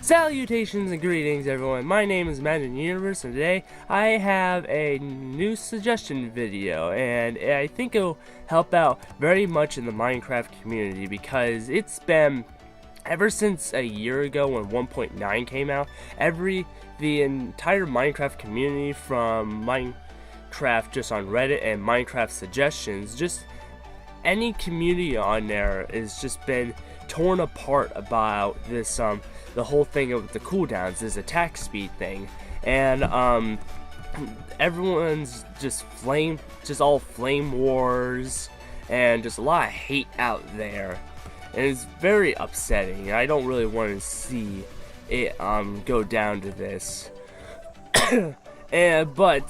Salutations and greetings, everyone. My name is ImagineUniverse, and today I have a new suggestion video, and I think it'll help out very much in the Minecraft community because it's been ever since a year ago when 1.9 came out. The entire Minecraft community, from Minecraft just on Reddit and Minecraft suggestions, just any community on there has just been torn apart about this the whole thing of the cooldowns, this attack speed thing, and everyone's just all flame wars and just a lot of hate out there, and it's very upsetting. I don't really want to see it go down to this. But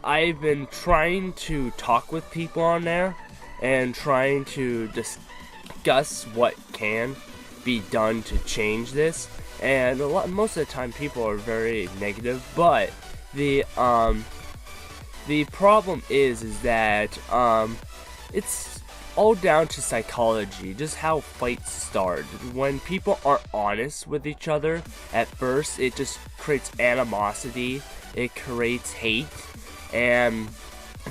I've been trying to talk with people on there and trying to discuss what can be done to change this, and most of the time people are very negative, but the problem is that it's all down to psychology, just how fights start. When people aren't honest with each other at first, it just creates animosity, it creates hate, and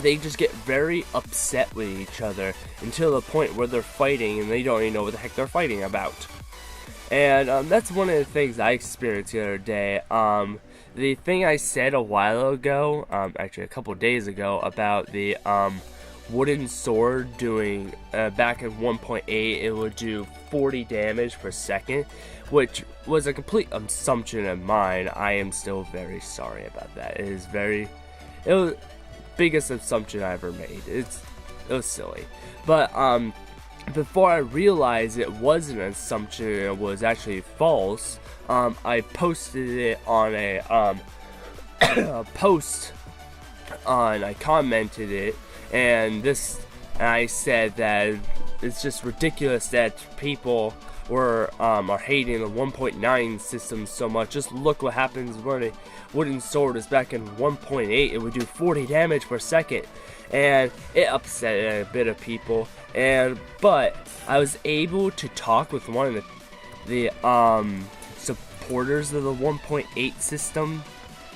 they just get very upset with each other until the point where they're fighting and they don't even know what the heck they're fighting about. And that's one of the things I experienced the other day. The thing I said a while ago, actually a couple days ago, about the wooden sword doing, back in 1.8, it would do 40 damage per second, which was a complete assumption of mine. I am still very sorry about that. It was the biggest assumption I ever made. It was silly. But before I realized it was an assumption and it was actually false, I posted it on a post I commented it, and I said that it's just ridiculous that people are hating the 1.9 system so much. Just look what happens when a wooden sword is back in 1.8. It would do 40 damage per second, and it upset a bit of people. But I was able to talk with one of the supporters of the 1.8 system,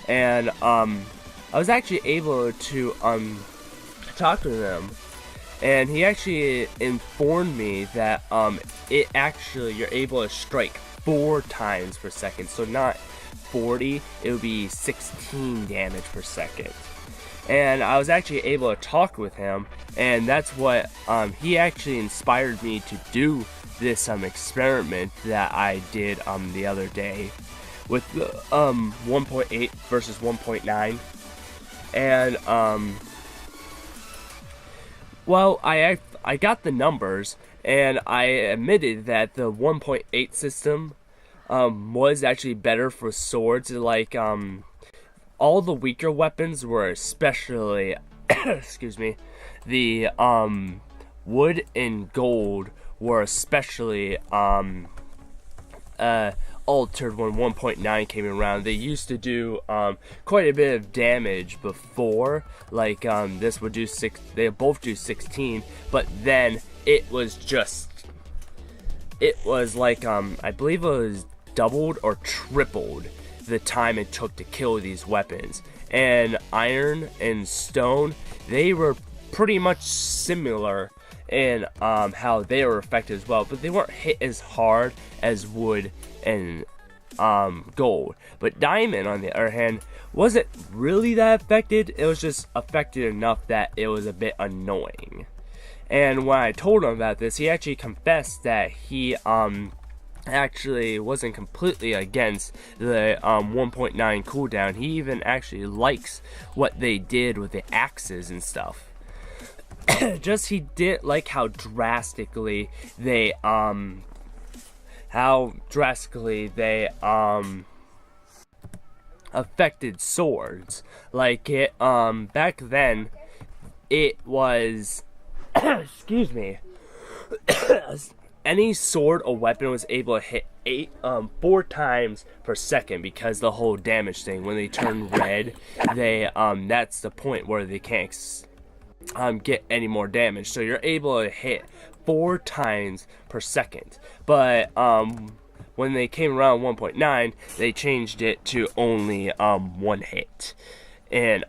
and I was actually able to talk to them, and he actually informed me that you're able to strike 4 times per second, so not 40, it would be 16 damage per second. And I was actually able to talk with him, and that's what he actually inspired me to do this experiment that I did the other day with 1.8 versus 1.9. And well, I got the numbers, and I admitted that the 1.8 system was actually better for swords. Like all the weaker weapons were especially excuse me, the wood and gold were especially altered when 1.9 came around. They used to do quite a bit of damage before, like this would do they both do 16, but then it was like I believe it was doubled or tripled the time it took to kill these weapons. And iron and stone, they were pretty much similar in how they were affected as well, but they weren't hit as hard as wood and gold. But diamond, on the other hand, wasn't really that affected. It was just affected enough that it was a bit annoying. And when I told him about this, he actually confessed that he actually wasn't completely against the 1.9 cooldown. He even actually likes what they did with the axes and stuff. Just he didn't like how drastically they affected swords. Like it back then it was excuse me, any sword or weapon was able to hit 4 times per second, because the whole damage thing, when they turn red, they that's the point where they can't get any more damage. So you're able to hit 4 times per second. But when they came around 1.9, they changed it to only 1 hit. And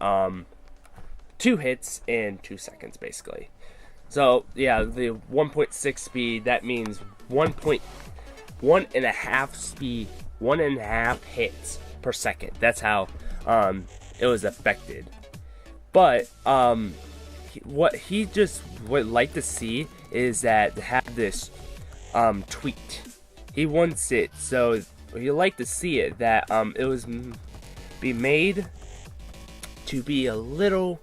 2 hits in 2 seconds, basically. So, yeah, the 1.6 speed, that means 1.5 speed, 1.5 hits per second. That's how it was affected. But what he just would like to see is that to have this tweaked. He wants it, so he'd like to see it that it was be made to be a little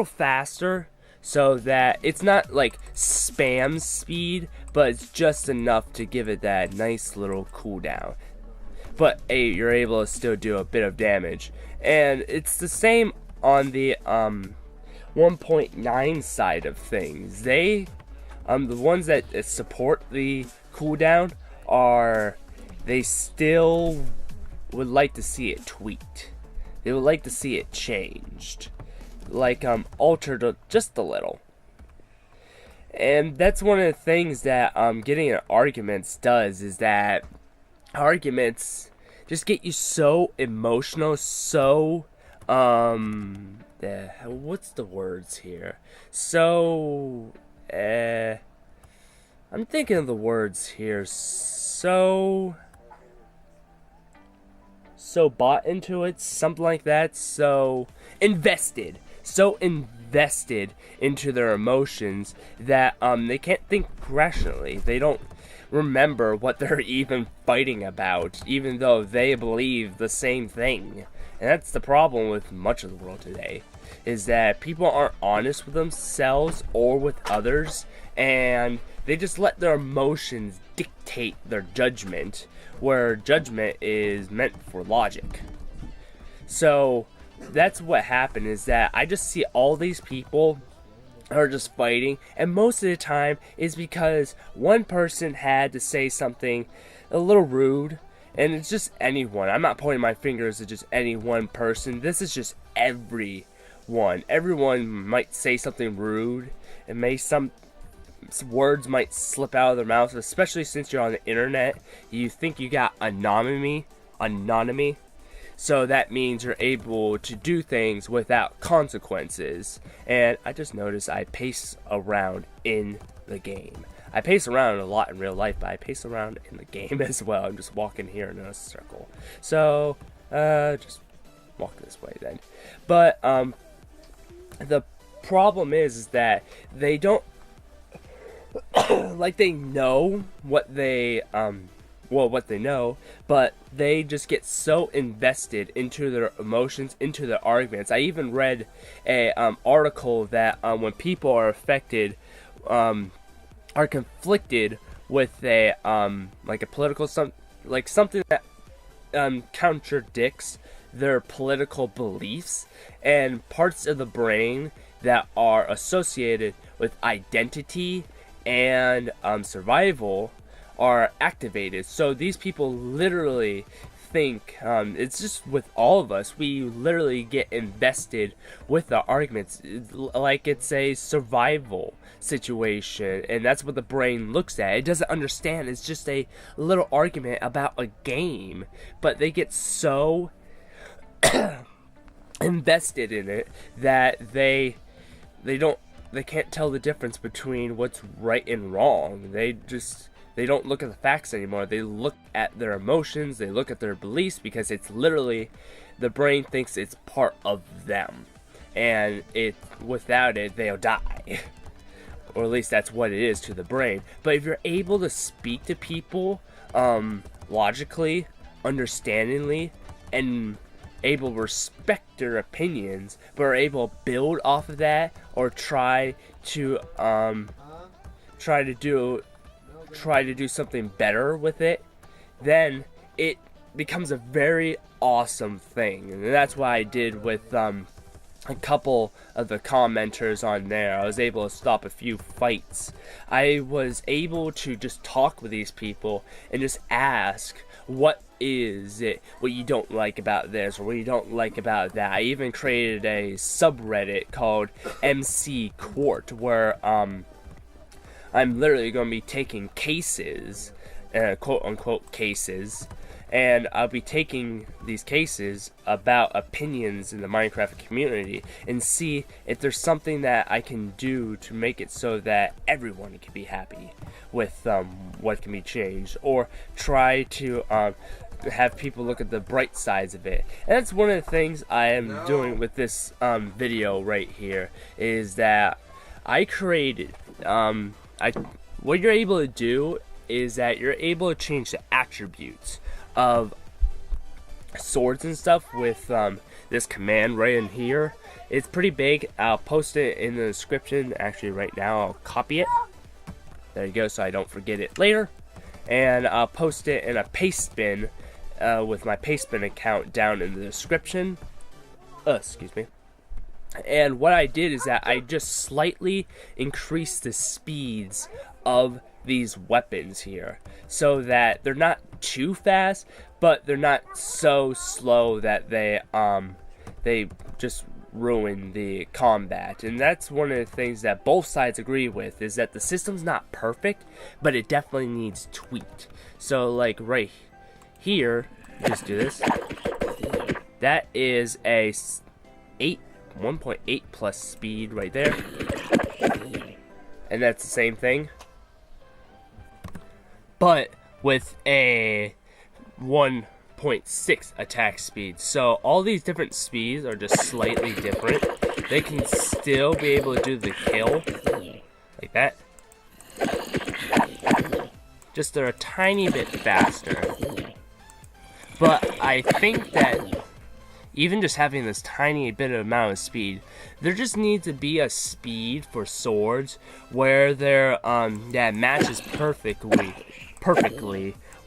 faster, so that it's not like spam speed, but it's just enough to give it that nice little cooldown. But you're able to still do a bit of damage, and it's the same on the 1.9 side of things. They the ones that support the cooldown they still would like to see it tweaked. They would like to see it changed, like altered just a little. And that's one of the things that getting in arguments does, is that arguments just get you so emotional, so what's the words here? So I'm thinking of the words here. So bought into it, something like that. So invested into their emotions that they can't think rationally. They don't remember what they're even fighting about, even though they believe the same thing. And that's the problem with much of the world today, is that people aren't honest with themselves or with others, and they just let their emotions dictate their judgment, where judgment is meant for logic. So that's what happened, is that I just see all these people are just fighting, and most of the time is because one person had to say something a little rude, and it's just anyone. I'm not pointing my fingers at just any one person. This is just everyone. Everyone might say something rude, and some words might slip out of their mouth, especially since you're on the internet. You think you got anonymity, so that means you're able to do things without consequences. And I just noticed I pace around in the game. I pace around a lot in real life, but I pace around in the game as well. I'm just walking here in a circle. So just walk this way then. But the problem is that they don't like, they know what they know, but they just get so invested into their emotions, into their arguments. I even read a article that when people are affected, are conflicted with a like a political something that contradicts their political beliefs, and parts of the brain that are associated with identity and survival are activated. So these people literally think, it's just with all of us, we literally get invested with the arguments like it's a survival situation, and that's what the brain looks at. It doesn't understand it's just a little argument about a game, but they get so invested in it that they can't tell the difference between what's right and wrong. They don't look at the facts anymore. They look at their emotions, they look at their beliefs, because it's literally, the brain thinks it's part of them, and without it they'll die. Or at least that's what it is to the brain. But if you're able to speak to people logically, understandingly, and able to respect their opinions, but are able to build off of that, or try to do something better with it, then it becomes a very awesome thing. And that's what I did with a couple of the commenters on there. I was able to stop a few fights. I was able to just talk with these people and just ask, what is it what you don't like about this, or what you don't like about that. I even created a subreddit called MC Court, where I'm literally going to be taking cases quote-unquote cases, and I'll be taking these cases about opinions in the Minecraft community and see if there's something that I can do to make it so that everyone can be happy with what can be changed, or try to have people look at the bright sides of it. And that's one of the things I am doing with this video right here, is that I created what you're able to do is that you're able to change the attributes of swords and stuff with this command right in here. It's pretty big. I'll post it in the description. Actually, right now I'll copy it. There you go, so I don't forget it later. And I'll post it in a paste bin with my paste bin account down in the description. Excuse me. And what I did is that I just slightly increased the speeds of these weapons here, so that they're not too fast, but they're not so slow that they just ruin the combat. And that's one of the things that both sides agree with, is that the system's not perfect, but it definitely needs tweaked. So like right here, just do this. That is a 1.8 plus speed right there, and that's the same thing, but with a 1.6 attack speed. So all these different speeds are just slightly different. They can still be able to do the kill like that, just they're a tiny bit faster. But I think that even just having this tiny bit of amount of speed, there just needs to be a speed for swords where they're that matches perfectly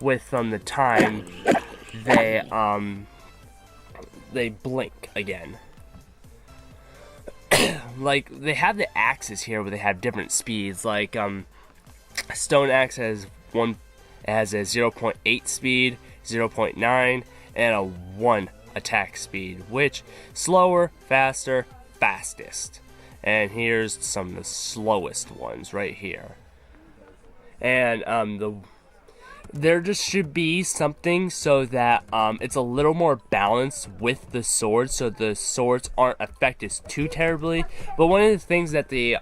with the time they blink again. Like they have the axes here where they have different speeds. Like stone axe has a 0.8 speed, 0.9, and a 1 attack speed, which slower, faster, fastest. And here's some of the slowest ones right here. And there just should be something so that it's a little more balanced with the swords, so the swords aren't affected too terribly. But one of the things that the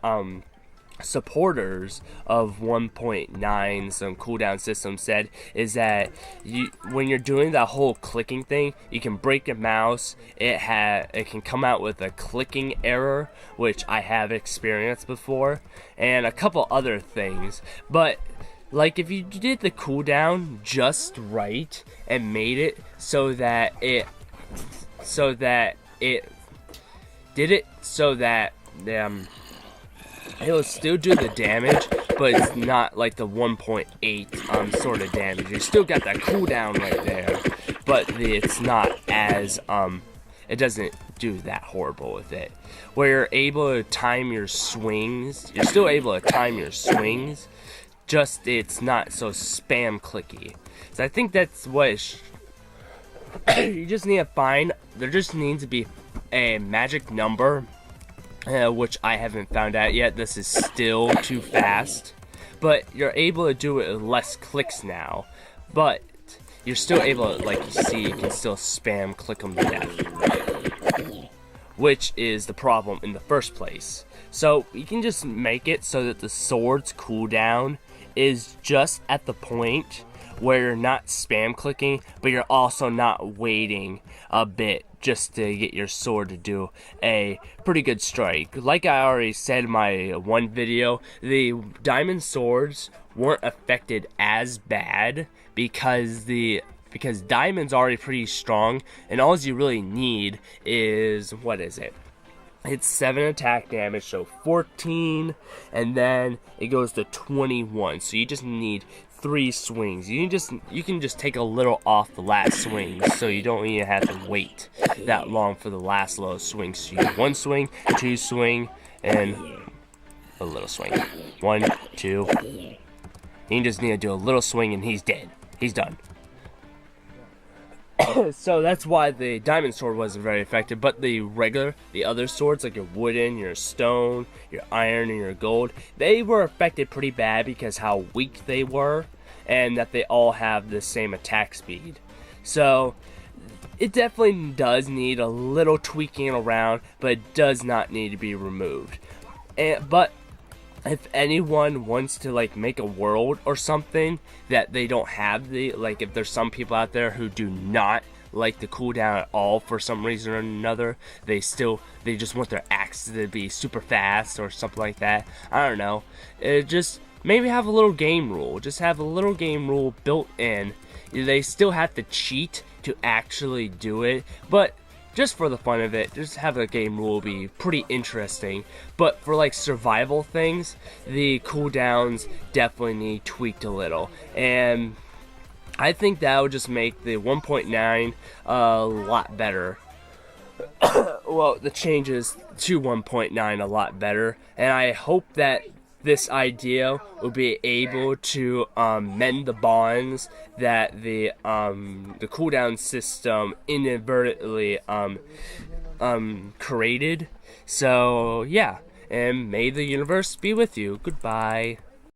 supporters of 1.9 some cooldown system said is that when you're doing that whole clicking thing, you can break your mouse. It can come out with a clicking error, which I have experienced before, and a couple other things. But like if you did the cooldown just right and made it so that it it'll still do the damage, but it's not like the 1.8 sort of damage. You still got that cooldown right there, but it's not as it doesn't do that horrible with it. Where you're able to time your swings, you're still able to time your swings, just it's not so spam clicky. So I think that's what you just need to find. There just needs to be a magic number, which I haven't found out yet. This is still too fast, but you're able to do it with less clicks now, but you're still able to, like you see, you can still spam click them to death, which is the problem in the first place. So you can just make it so that the sword's cooldown is just at the point where you're not spam clicking, but you're also not waiting a bit just to get your sword to do a pretty good strike. Like I already said in my one video, the diamond swords weren't affected as bad because diamond's already pretty strong, and all you really need is, what is it? It's 7 attack damage, so 14, and then it goes to 21. So you just need 3 swings. You can just take a little off the last swing, so you don't even have to wait that long for the last little swing. So you get 1 swing, 2 swing, and a little swing. 1, 2. You just need to do a little swing, and he's dead. He's done. So that's why the diamond sword wasn't very effective, but the other swords, like your wooden, your stone, your iron, and your gold, they were affected pretty bad because how weak they were. and that they all have the same attack speed. So it definitely does need a little tweaking around, but it does not need to be removed. But if anyone wants to like make a world or something that they don't have like if there's some people out there who do not like the cooldown at all for some reason or another, they just want their axe to be super fast or something like that, I don't know, just maybe have a little game rule. Just have a little game rule built in. They still have to cheat to actually do it, but just for the fun of it, just have a game rule be pretty interesting. But for like survival things, the cooldowns definitely need tweaked a little, and I think that would just make the 1.9 a lot better. Well, the changes to 1.9 a lot better, and I hope that this idea will be able to mend the bonds that the cooldown system inadvertently created. So yeah, and may the universe be with you. Goodbye.